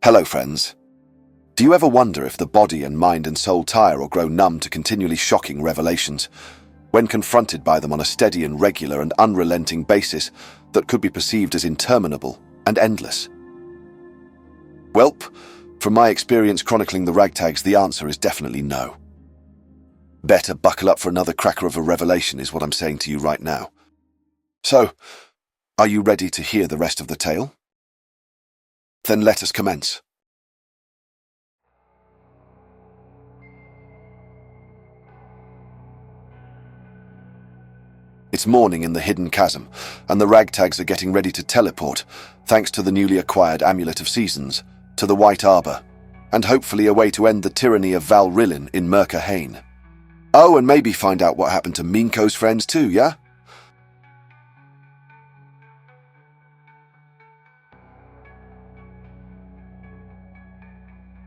Hello, friends. Do you ever wonder if the body and mind and soul tire or grow numb to continually shocking revelations when confronted by them on a steady and regular and unrelenting basis that could be perceived as interminable and endless? Welp, from my experience chronicling the Ragtags, the answer is definitely no. Better buckle up for another cracker of a revelation is what I'm saying to you right now. So, are you ready to hear the rest of the tale? Then let us commence. It's morning in the hidden chasm, and the Ragtags are getting ready to teleport, thanks to the newly acquired Amulet of Seasons, to the White Arbor, and hopefully a way to end the tyranny of Val'Rilyn in Merca Hain. Oh, and maybe find out what happened to Minko's friends too, yeah?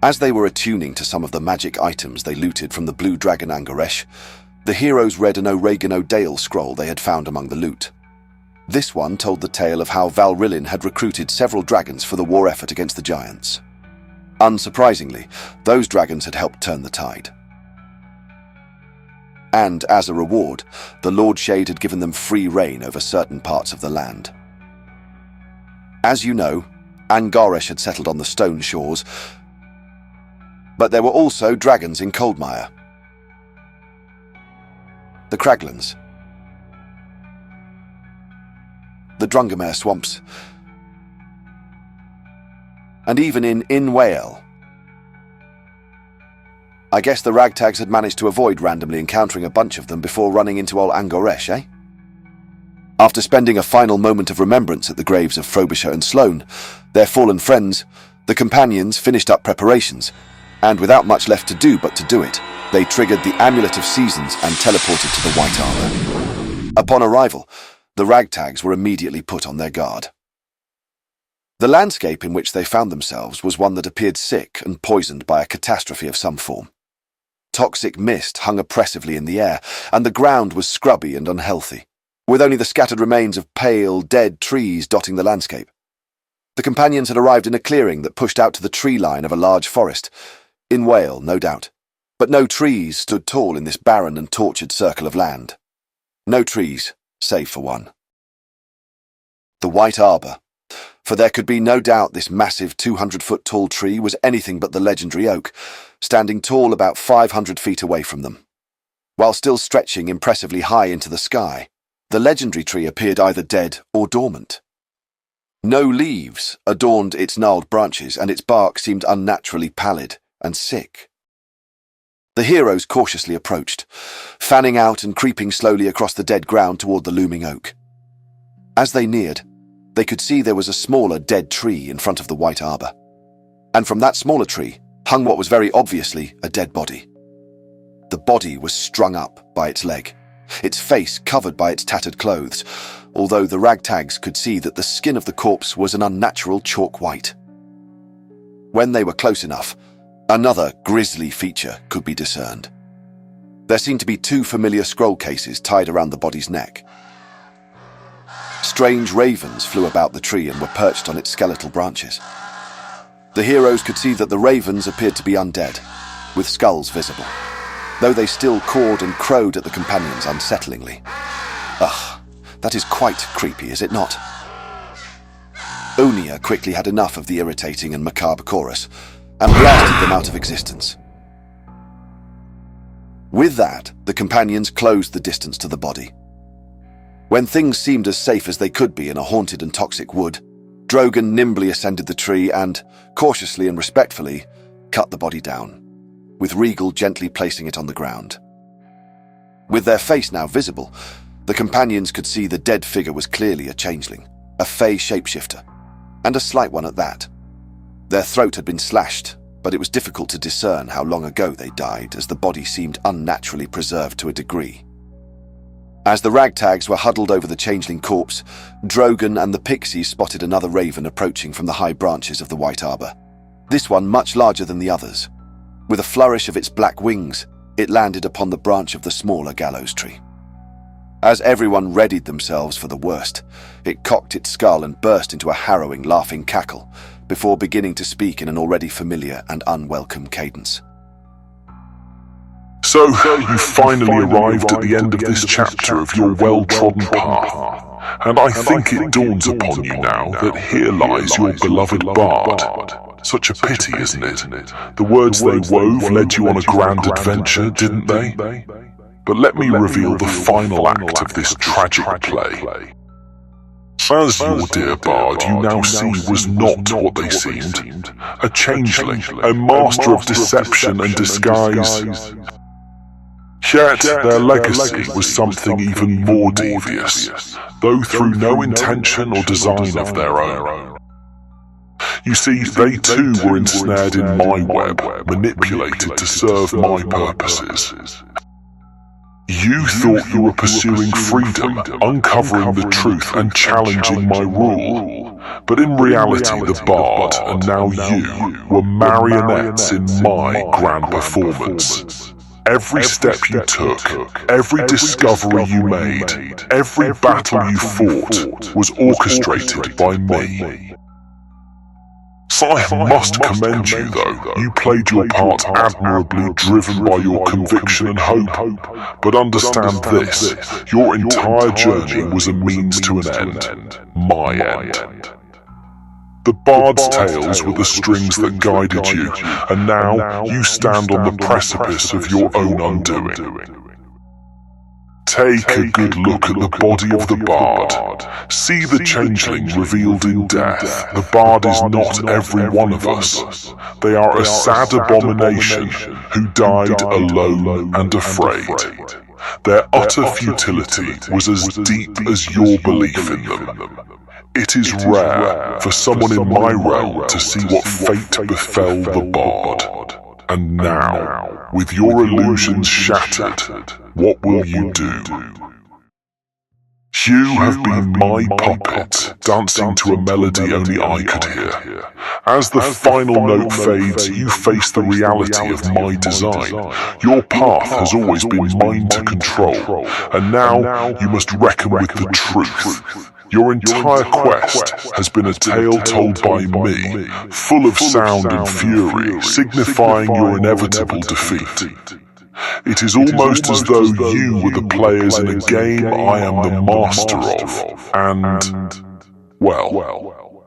As they were attuning to some of the magic items they looted from the Blue Dragon Angaresh, the heroes read an Oregano Dale scroll they had found among the loot. This one told the tale of how Val'Rilyn had recruited several dragons for the war effort against the giants. Unsurprisingly, those dragons had helped turn the tide. And as a reward, the Lord-Shade had given them free reign over certain parts of the land. As you know, Angaresh had settled on the stone shores, but there were also dragons in Coldmire. The Craglins, the Drungamere swamps, and even in Whale. I guess the Ragtags had managed to avoid randomly encountering a bunch of them before running into old Angaresh, eh? After spending a final moment of remembrance at the graves of Frobisher and Sloane, their fallen friends, the companions finished up preparations, and without much left to do but to do it, they triggered the Amulet of Seasons and teleported to the White Arbor. Upon arrival, the Ragtags were immediately put on their guard. The landscape in which they found themselves was one that appeared sick and poisoned by a catastrophe of some form. Toxic mist hung oppressively in the air, and the ground was scrubby and unhealthy, with only the scattered remains of pale, dead trees dotting the landscape. The companions had arrived in a clearing that pushed out to the tree line of a large forest, in Whale, no doubt. But no trees stood tall in this barren and tortured circle of land. No trees, save for one. The White Arbor. For there could be no doubt this massive 200-foot-tall tree was anything but the legendary oak, standing tall about 500 feet away from them. While still stretching impressively high into the sky, the legendary tree appeared either dead or dormant. No leaves adorned its gnarled branches, and its bark seemed unnaturally pallid and sick. The heroes cautiously approached, fanning out and creeping slowly across the dead ground toward the looming oak. As they neared, they could see there was a smaller dead tree in front of the White Arbor, and from that smaller tree hung what was very obviously a dead body. The body was strung up by its leg, its face covered by its tattered clothes, although the Ragtags could see that the skin of the corpse was an unnatural chalk white. When they were close enough, another grisly feature could be discerned. There seemed to be two familiar scroll cases tied around the body's neck. Strange ravens flew about the tree and were perched on its skeletal branches. The heroes could see that the ravens appeared to be undead, with skulls visible, though they still cawed and crowed at the companions unsettlingly. Ugh, that is quite creepy, is it not? Onia quickly had enough of the irritating and macabre chorus, and blasted them out of existence. With that, the companions closed the distance to the body. When things seemed as safe as they could be in a haunted and toxic wood, Drogon nimbly ascended the tree and, cautiously and respectfully, cut the body down, with Regal gently placing it on the ground. With their face now visible, the companions could see the dead figure was clearly a changeling, a fey shapeshifter, and a slight one at that. Their throat had been slashed, but it was difficult to discern how long ago they died, as the body seemed unnaturally preserved to a degree. As the Ragtags were huddled over the changeling corpse, Drogon and the pixies spotted another raven approaching from the high branches of the White Arbor, this one much larger than the others. With a flourish of its black wings, it landed upon the branch of the smaller gallows tree. As everyone readied themselves for the worst, it cocked its skull and burst into a harrowing, laughing cackle, before beginning to speak in an already familiar and unwelcome cadence. So, you finally arrived at the end of this chapter of your well-trodden path, and I think it dawns upon you now that here lies your beloved bard. Such a pity, isn't it? The words they wove led you on a grand adventure, didn't they? But let me reveal the final act of this tragic play. As your dear bard you now see was not what they seemed, a changeling, a master of deception and disguise. Yet their legacy was something even more devious, though through no intention or design of their own. You see, they too were ensnared in my web, manipulated to serve my purposes. You thought you were pursuing freedom, uncovering the truth and challenging my rule. But in reality the bard, and now you, were marionettes in my grand performance. Every step you took, every discovery you made, every battle you fought, was orchestrated by me. So I must commend you, though. You played your part admirably, driven by your conviction and hope. But understand this, your entire journey was a means to an end. My end. The bard's tales were the strings that guided you, and now you stand on the precipice of your own undoing. Take a good look at the body of the bard. See the changeling revealed in death. The bard is not every one of us. They are a sad abomination who died alone and afraid. Their utter futility was as deep as your belief in them. It is rare for someone in my realm to see what fate befell the bard. And now, with your illusions shattered, what will you do? You have been my puppet, dancing to a melody only I could hear. As the final note fades, you face the reality of my design. Your path has always been mine to control, and now you must reckon with the truth. Your entire quest has been a tale told by me, full of sound and fury, signifying your inevitable defeat. It is almost as though you were the players in a game I am the master of, and, well,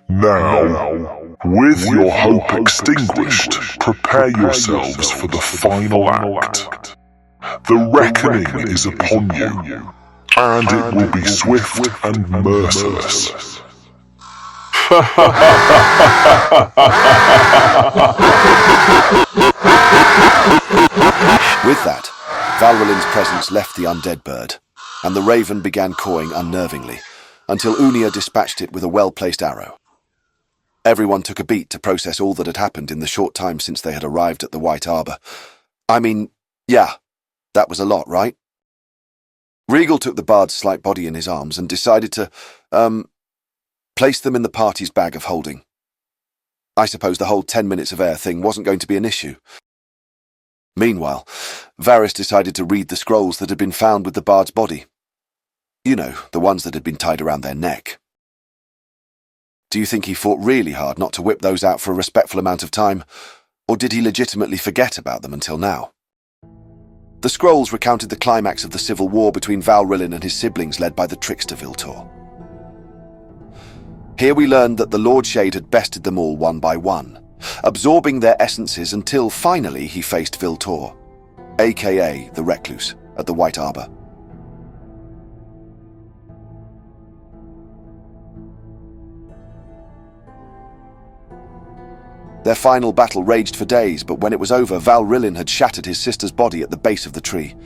now, with your hope extinguished, prepare yourselves for the final act. The reckoning is upon you, and it will be swift and merciless. With that, Val'Rilyn's presence left the undead bird, and the raven began cawing unnervingly, until Unia dispatched it with a well-placed arrow. Everyone took a beat to process all that had happened in the short time since they had arrived at the White Arbor. I mean, yeah, that was a lot, right? Regal took the bard's slight body in his arms and decided to, place them in the party's bag of holding. I suppose the whole 10 minutes of air thing wasn't going to be an issue. Meanwhile, Varys decided to read the scrolls that had been found with the bard's body. You know, the ones that had been tied around their neck. Do you think he fought really hard not to whip those out for a respectful amount of time, or did he legitimately forget about them until now? The scrolls recounted the climax of the civil war between Val'Rilyn and his siblings led by the trickster Viltor. Here we learned that the Lord-Shade had bested them all one by one, absorbing their essences until finally he faced Viltor, aka the Recluse, at the White Arbor. Their final battle raged for days, but when it was over, Val'Rilyn had shattered his sister's body at the base of the tree.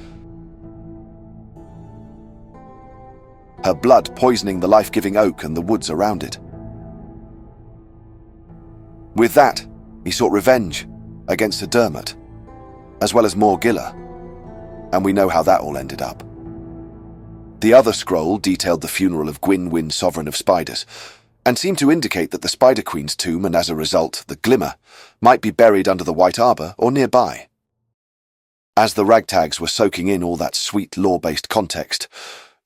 Her blood poisoning the life-giving oak and the woods around it. With that, he sought revenge against Sir Dermot, as well as Morgilla, and we know how that all ended up. The other scroll detailed the funeral of Gwyn Wyn, Sovereign of Spiders, and seemed to indicate that the Spider Queen's tomb, and as a result, the Glimmer, might be buried under the White Arbor or nearby. As the Ragtags were soaking in all that sweet lore-based context,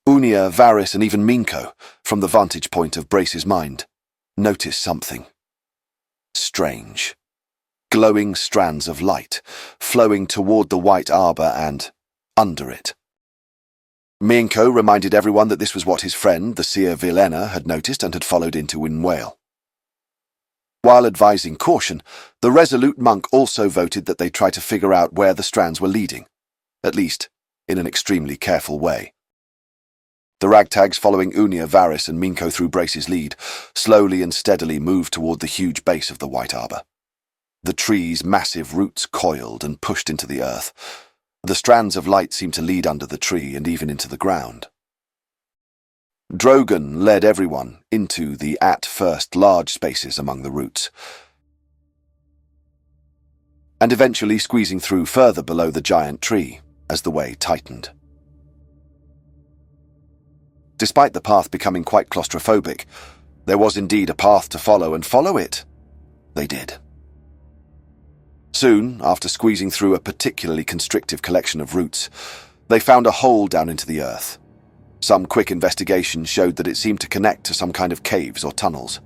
Unia, Varys, and even Minko, from the vantage point of Brace's mind, noticed something strange. Glowing strands of light, flowing toward the White Arbor and under it. Minko reminded everyone that this was what his friend, the seer Vilena, had noticed and had followed into in Whale. While advising caution, the resolute monk also voted that they try to figure out where the strands were leading, at least in an extremely careful way. The Ragtags, following Unia, Varys, and Minko through Brace's lead, slowly and steadily moved toward the huge base of the White Arbor. The tree's massive roots coiled and pushed into the earth. The strands of light seemed to lead under the tree and even into the ground. Drogon led everyone into the at-first large spaces among the roots, and eventually squeezing through further below the giant tree as the way tightened. Despite the path becoming quite claustrophobic, there was indeed a path to follow, and follow it they did. Soon, after squeezing through a particularly constrictive collection of roots, they found a hole down into the earth. Some quick investigation showed that it seemed to connect to some kind of caves or tunnels.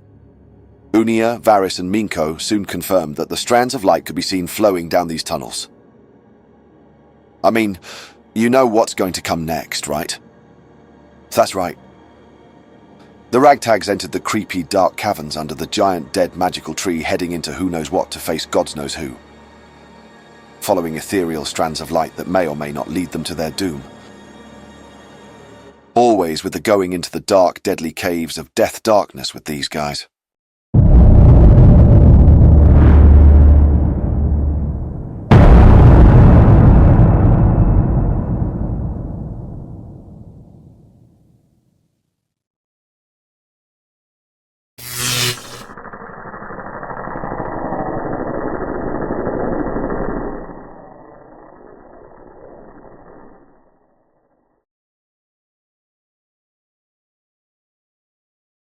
Unia, Varys, and Minko soon confirmed that the strands of light could be seen flowing down these tunnels. I mean, you know what's going to come next, right? That's right. The Ragtags entered the creepy, dark caverns under the giant dead magical tree, heading into who knows what to face gods knows who, following ethereal strands of light that may or may not lead them to their doom. Always with the going into the dark, deadly caves of death darkness with these guys.